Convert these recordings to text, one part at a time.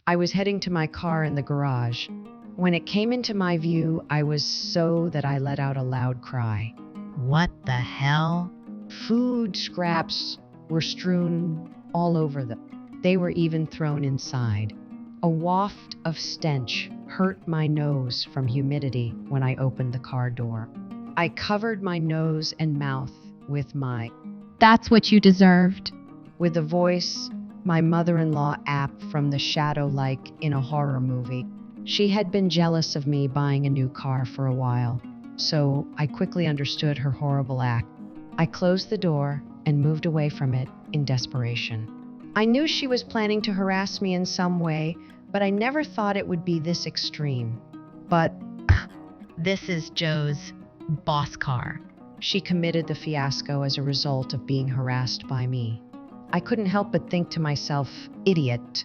I was heading to my car in the garage. When it came into my view, I was so that I let out a loud cry. What the hell? Food scraps were strewn all over them. They were even thrown inside. A waft of stench hurt my nose from humidity when I opened the car door. I covered my nose and mouth with That's what you deserved. with the voice my mother-in-law app from the shadow like in a horror movie. She had been jealous of me buying a new car for a while, so I quickly understood her horrible act. I closed the door and moved away from it in desperation. I knew she was planning to harass me in some way, but I never thought it would be this extreme. But This is Joe's boss car. she committed the fiasco as a result of being harassed by me. I couldn't help but think to myself, idiot.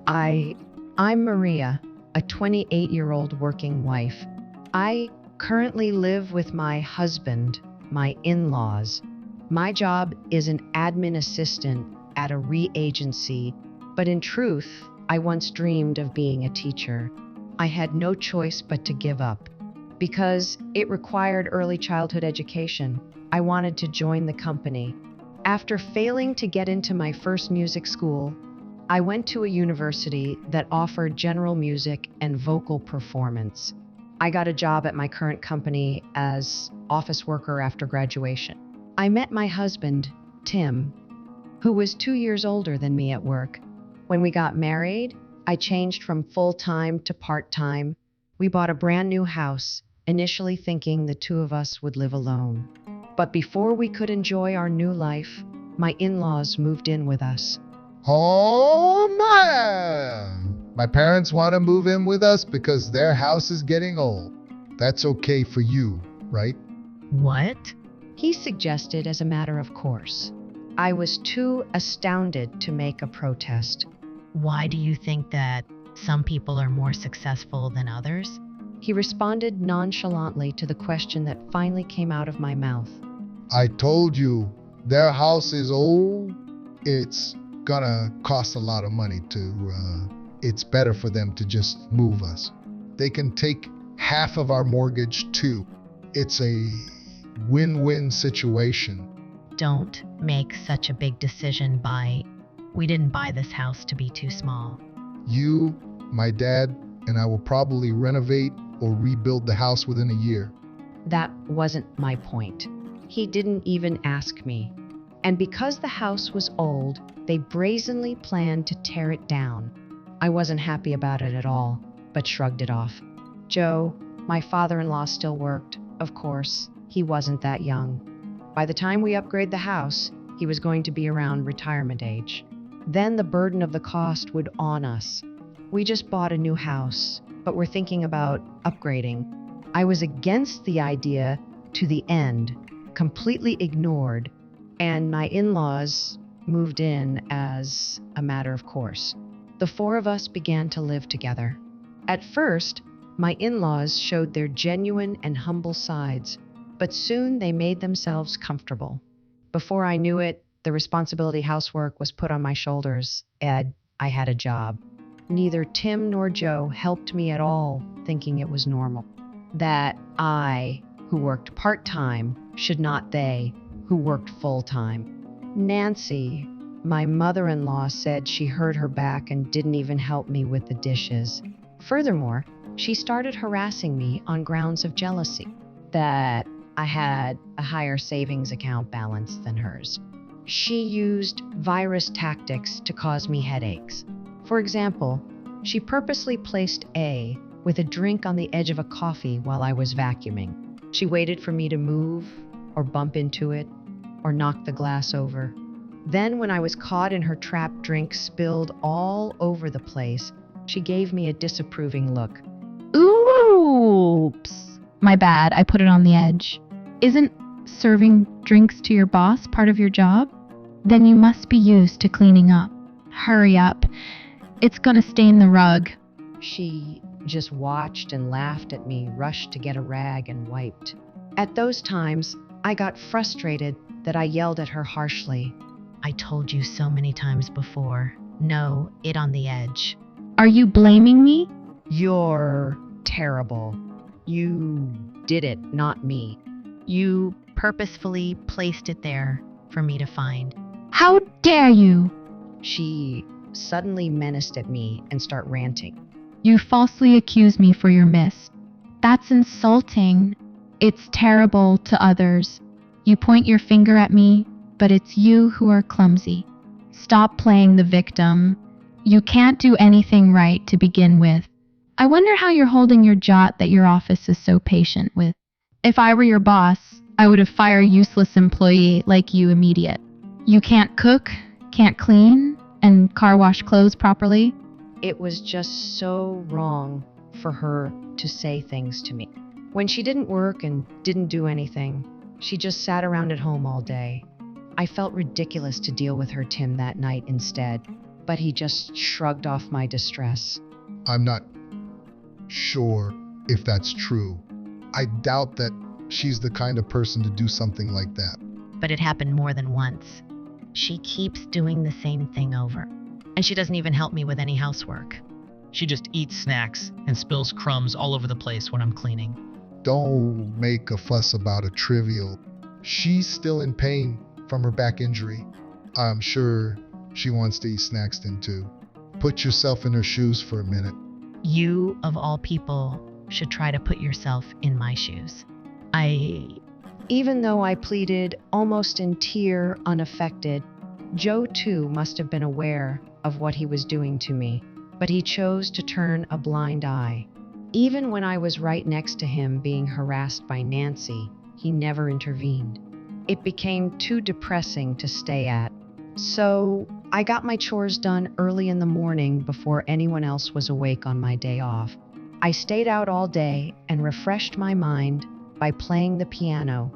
I'm Maria, a 28-year-old working wife. I currently live with my husband, my in-laws. My job is an admin assistant at a re-agency, but in truth, I once dreamed of being a teacher. I had no choice but to give up. Because it required early childhood education, I wanted to join the company. After failing to get into my first music school, I went to a university that offered general music and vocal performance. I got a job at my current company as office worker after graduation. I met my husband, Tim, who was 2 years older than me at work. When we got married, I changed from full-time to part-time. We bought a brand new house, initially thinking the two of us would live alone. But before we could enjoy our new life, my in-laws moved in with us. Oh man! My parents want to move in with us because their house is getting old. That's okay for you, right? What? He suggested as a matter of course. I was too astounded to make a protest. Why do you think that some people are more successful than others? He responded nonchalantly to the question that finally came out of my mouth. I told you, their house is old. It's gonna cost a lot of money it's better for them to just move us. They can take half of our mortgage too. It's a win-win situation. Don't make such a big decision we didn't buy this house to be too small. You, my dad, and I will probably renovate or rebuild the house within a year. That wasn't my point. He didn't even ask me. And because the house was old, they brazenly planned to tear it down. I wasn't happy about it at all, but shrugged it off. Joe, my father-in-law, still worked. Of course, he wasn't that young. By the time we upgrade the house, he was going to be around retirement age. Then the burden of the cost would on us. We just bought a new house, but we're thinking about upgrading. I was against the idea to the end, completely ignored, and my in-laws moved in as a matter of course. The four of us began to live together. At first, my in-laws showed their genuine and humble sides, but soon they made themselves comfortable. Before I knew it, the responsibility housework was put on my shoulders, and I had a job. Neither Tim nor Joe helped me at all, thinking it was normal. That I, who worked part-time, should not they, who worked full-time. Nancy, my mother-in-law, said she hurt her back and didn't even help me with the dishes. Furthermore, she started harassing me on grounds of jealousy, that I had a higher savings account balance than hers. She used virus tactics to cause me headaches. For example, she purposely placed A with a drink on the edge of a coffee while I was vacuuming. She waited for me to move or bump into it or knock the glass over. Then when I was caught in her trap, drink spilled all over the place. She gave me a disapproving look. Oops. My bad, I put it on the edge. Isn't serving drinks to your boss part of your job? Then you must be used to cleaning up. Hurry up. It's gonna stain the rug. She just watched and laughed at me, rushed to get a rag and wiped. At those times, I got frustrated that I yelled at her harshly. I told you so many times before No, it on the edge. Are you blaming me? You're terrible. You did it, not me. You purposefully placed it there for me to find. How dare you? She suddenly menaced at me and start ranting. You falsely accuse me for your miss. That's insulting. It's terrible to others. You point your finger at me, but it's you who are clumsy. Stop playing the victim. You can't do anything right to begin with. I wonder how you're holding your jot that your office is so patient with. If I were your boss, I would have fired a useless employee like you immediate. You can't cook, can't clean, and car wash clothes properly. It was just so wrong for her to say things to me. When she didn't work and didn't do anything, she just sat around at home all day. I felt ridiculous to deal with her Tim that night instead, but he just shrugged off my distress. I'm not sure if that's true. I doubt that she's the kind of person to do something like that. But it happened more than once. She keeps doing the same thing over. And she doesn't even help me with any housework. She just eats snacks and spills crumbs all over the place when I'm cleaning. Don't make a fuss about a trivial. She's still in pain from her back injury. I'm sure she wants to eat snacks then too. Put yourself in her shoes for a minute. You, of all people, should try to put yourself in my shoes. Even though I pleaded almost in tear, unaffected, Joe too must have been aware of what he was doing to me, but he chose to turn a blind eye. Even when I was right next to him being harassed by Nancy, he never intervened. It became too depressing to stay at. So I got my chores done early in the morning before anyone else was awake on my day off. I stayed out all day and refreshed my mind by playing the piano,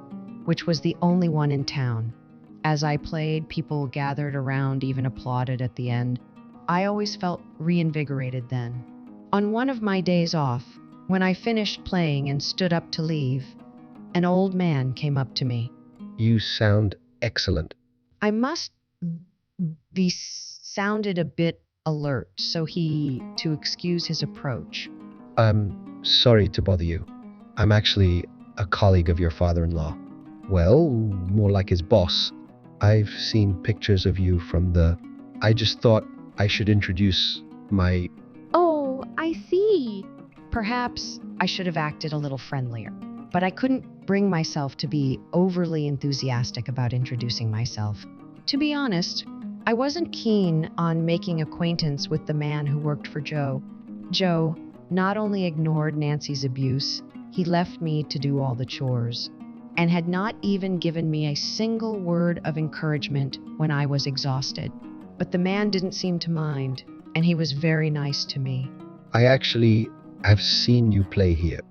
which was the only one in town. As I played, people gathered around, even applauded at the end. I always felt reinvigorated then. On one of my days off, when I finished playing and stood up to leave, an old man came up to me. You sound excellent. I must be sounded a bit alert, so to excuse his approach. I'm sorry to bother you. I'm actually a colleague of your father-in-law. Well, more like his boss. I've seen pictures of you from I just thought I should introduce my... Oh, I see. Perhaps I should have acted a little friendlier, but I couldn't bring myself to be overly enthusiastic about introducing myself. To be honest, I wasn't keen on making acquaintance with the man who worked for Joe. Joe not only ignored Nancy's abuse, he left me to do all the chores, and had not even given me a single word of encouragement when I was exhausted. But the man didn't seem to mind, and he was very nice to me. I actually have seen you play here.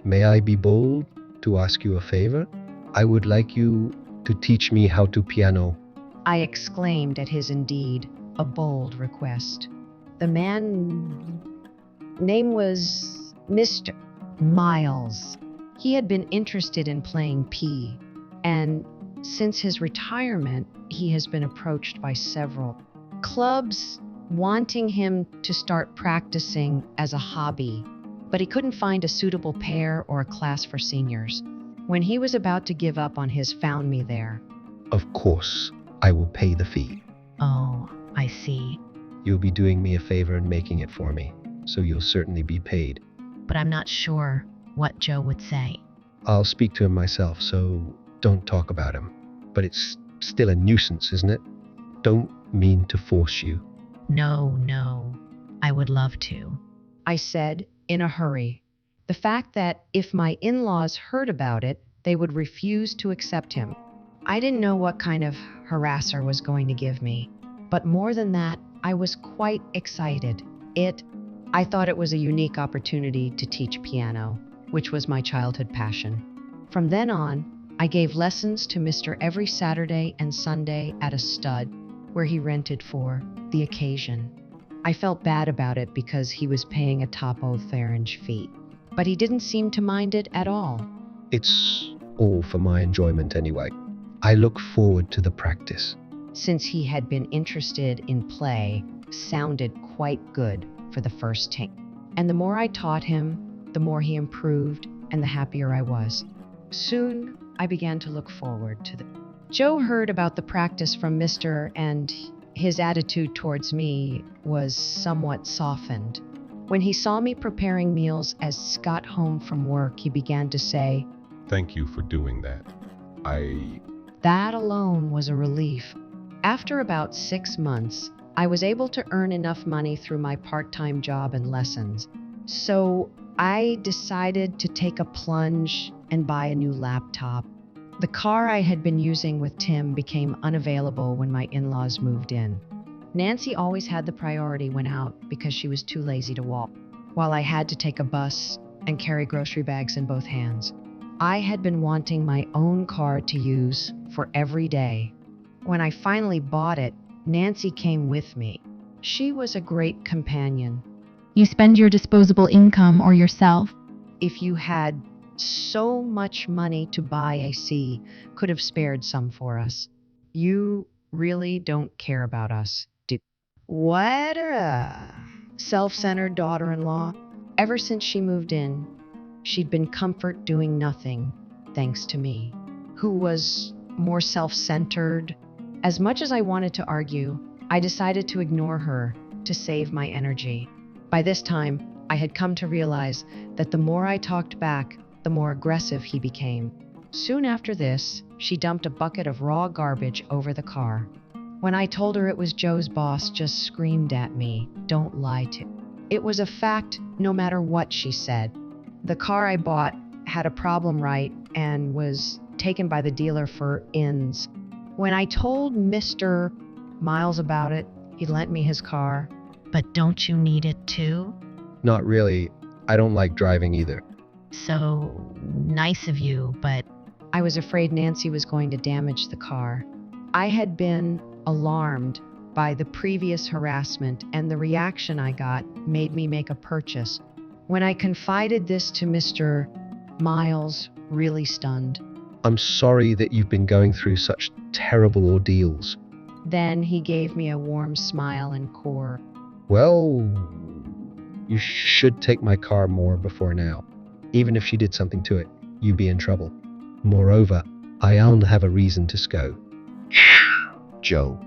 May I be bold to ask you a favor? I would like you to teach me how to piano. I exclaimed at his indeed a bold request. The man's name was Mr. Miles. He had been interested in playing P, and since his retirement, he has been approached by several clubs wanting him to start practicing as a hobby, but he couldn't find a suitable pair or a class for seniors. When he was about to give up on his found me there. Of course, I will pay the fee. Oh, I see. You'll be doing me a favor and making it for me, so you'll certainly be paid. But I'm not sure what Joe would say. I'll speak to him myself, so don't talk about him. But it's still a nuisance, isn't it? Don't mean to force you. No, I would love to. I said, in a hurry. The fact that if my in-laws heard about it, they would refuse to accept him. I didn't know what kind of harasser was going to give me, but more than that, I was quite excited. I thought it was a unique opportunity to teach piano, which was my childhood passion. From then on, I gave lessons to Mr. every Saturday and Sunday at a stud, where he rented for the occasion. I felt bad about it because he was paying a top oath-orange fee, but he didn't seem to mind it at all. It's all for my enjoyment anyway. I look forward to the practice. Since he had been interested in play, sounded quite good for the first take. And the more I taught him, the more he improved and the happier I was. Soon, I began to look forward to the... Joe heard about the practice from Mr. and his attitude towards me was somewhat softened. When he saw me preparing meals as Scott home from work, he began to say, Thank you for doing that. That alone was a relief. After about 6 months, I was able to earn enough money through my part-time job and lessons. So I decided to take a plunge and buy a new laptop. The car I had been using with Tim became unavailable when my in-laws moved in. Nancy always had the priority when out because she was too lazy to walk, while I had to take a bus and carry grocery bags in both hands. I had been wanting my own car to use for every day. When I finally bought it, Nancy came with me. She was a great companion. You spend your disposable income or yourself. If you had so much money to buy AC, could have spared some for us. You really don't care about us, do... What a self-centered daughter-in-law. Ever since she moved in, she'd been comfort doing nothing, thanks to me, who was more self-centered. As much as I wanted to argue, I decided to ignore her to save my energy. By this time, I had come to realize that the more I talked back, the more aggressive he became. Soon after this, she dumped a bucket of raw garbage over the car. When I told her it was Joe's boss, just screamed at me, "Don't lie to." It was a fact no matter what she said. The car I bought had a problem, right, and was taken by the dealer for ins. When I told Mr. Miles about it, he lent me his car. But don't you need it too? Not really. I don't like driving either. So nice of you, but I was afraid Nancy was going to damage the car. I had been alarmed by the previous harassment, and the reaction I got made me make a purchase. When I confided this to Mr. Miles, really stunned. I'm sorry that you've been going through such terrible ordeals. Then he gave me a warm smile and core. Well, you should take my car more before now. Even if she did something to it, you'd be in trouble. Moreover, I don't have a reason to scow. Joe.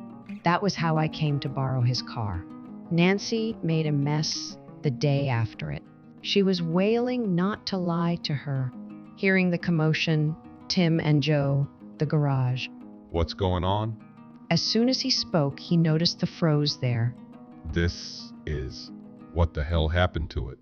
That was how I came to borrow his car. Nancy made a mess the day after it. She was wailing not to lie to her. Hearing the commotion, Tim and Joe, the garage. What's going on? As soon as he spoke, he noticed the froze there. This is... What the hell happened to it?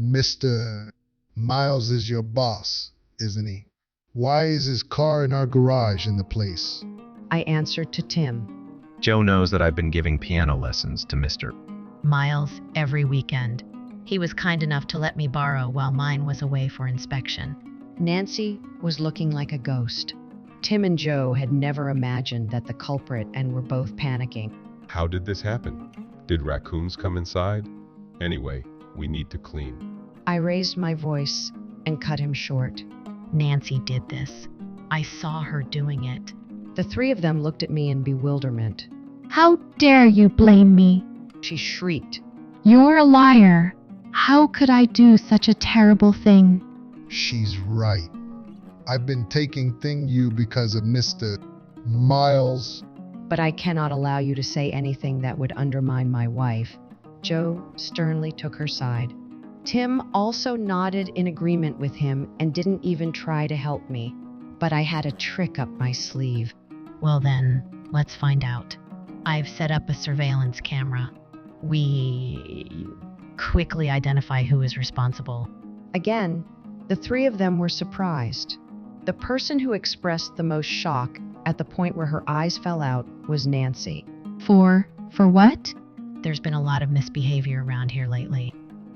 Mr. Miles is your boss, isn't he? Why is his car in our garage in the place? I answered to Tim. Joe knows that I've been giving piano lessons to Mr. Miles every weekend. He was kind enough to let me borrow while mine was away for inspection. Nancy was looking like a ghost. Tim and Joe had never imagined that the culprit and were both panicking. How did this happen? Did raccoons come inside? Anyway, we need to clean. I raised my voice and cut him short. Nancy did this. I saw her doing it. The three of them looked at me in bewilderment. How dare you blame me? She shrieked. You're a liar. How could I do such a terrible thing? She's right. I've been taking you because of Mr. Miles. But I cannot allow you to say anything that would undermine my wife. Joe sternly took her side. Tim also nodded in agreement with him and didn't even try to help me. But I had a trick up my sleeve. Well then, let's find out. I've set up a surveillance camera. We quickly identify who is responsible. Again, the three of them were surprised. The person who expressed the most shock at the point where her eyes fell out was Nancy. For what? There's been a lot of misbehavior around here lately.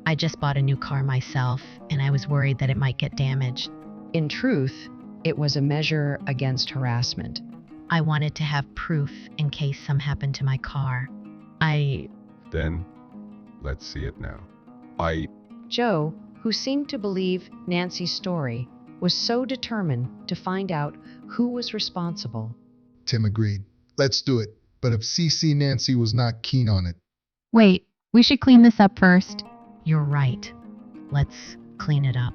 I just bought a new car myself, and I was worried that it might get damaged. In truth, it was a measure against harassment. I wanted to have proof in case some happened to my car. Then, let's see it now. Joe, who seemed to believe Nancy's story, was so determined to find out who was responsible. Tim agreed. Let's do it. But if CC Nancy was not keen on it, Wait, we should clean this up first. You're right. Let's clean it up.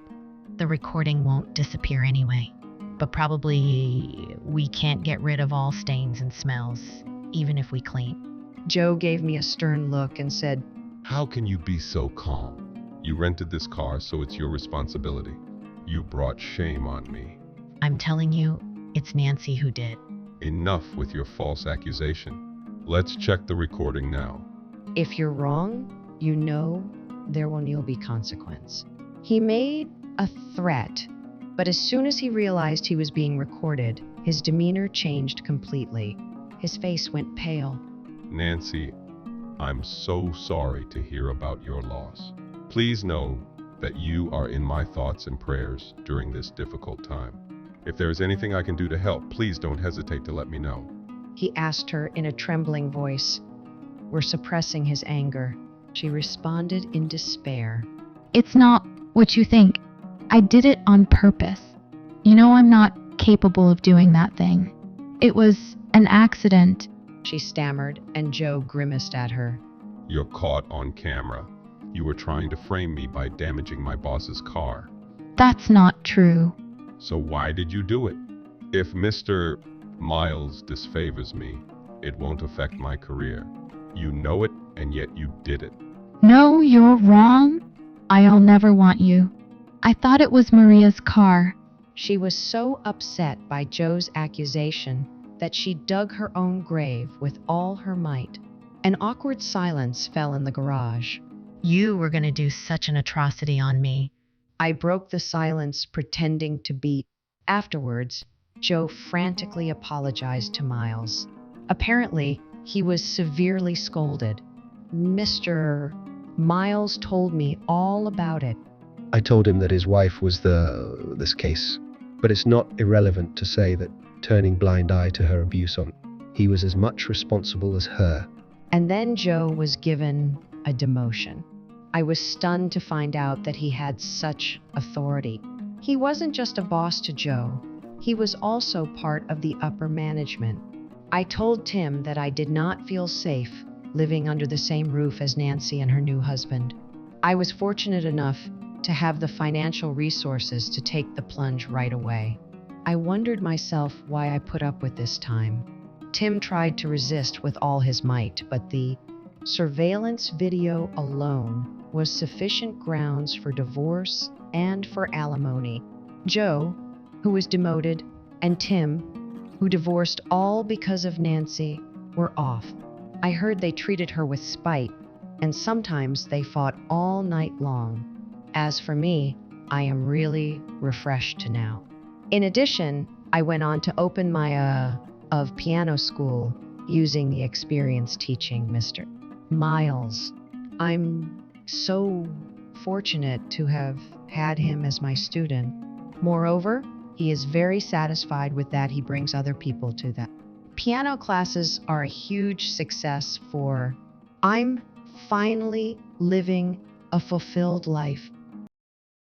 The recording won't disappear anyway. But probably we can't get rid of all stains and smells, even if we clean. Joe gave me a stern look and said, How can you be so calm? You rented this car, so it's your responsibility. You brought shame on me. I'm telling you, it's Nancy who did. Enough with your false accusation. Let's check the recording now. If you're wrong, you know there will be consequence. He made a threat, but as soon as he realized he was being recorded, his demeanor changed completely. His face went pale. Nancy, I'm so sorry to hear about your loss. Please know that you are in my thoughts and prayers during this difficult time. If there is anything I can do to help, please don't hesitate to let me know. He asked her in a trembling voice. We're suppressing his anger. She responded in despair. It's not what you think. I did it on purpose. You know I'm not capable of doing that thing. It was an accident. She stammered, and Joe grimaced at her. You're caught on camera. You were trying to frame me by damaging my boss's car. That's not true. So why did you do it? If Mr. Miles disfavors me, it won't affect my career. You know it, and yet you did it. No, you're wrong. I'll never want you. I thought it was Maria's car. She was so upset by Joe's accusation that she dug her own grave with all her might. An awkward silence fell in the garage. You were going to do such an atrocity on me. I broke the silence, pretending to beat. Afterwards, Joe frantically apologized to Miles. Apparently, he was severely scolded. Mr. Miles told me all about it. I told him that his wife was this case, but it's not irrelevant to say that turning blind eye to her abuse on, he was as much responsible as her. And then Joe was given a demotion. I was stunned to find out that he had such authority. He wasn't just a boss to Joe. He was also part of the upper management. I told Tim that I did not feel safe living under the same roof as Nancy and her new husband. I was fortunate enough to have the financial resources to take the plunge right away. I wondered myself why I put up with this time. Tim tried to resist with all his might, but the surveillance video alone was sufficient grounds for divorce and for alimony. Joe, who was demoted, and Tim, who divorced all because of Nancy, were off. I heard they treated her with spite, and sometimes they fought all night long. As for me, I am really refreshed now. In addition, I went on to open my of piano school using the experience teaching Mr. Miles. I'm so fortunate to have had him as my student. Moreover, he is very satisfied with that. He brings other people to that. Piano classes are a huge success for I'm finally living a fulfilled life.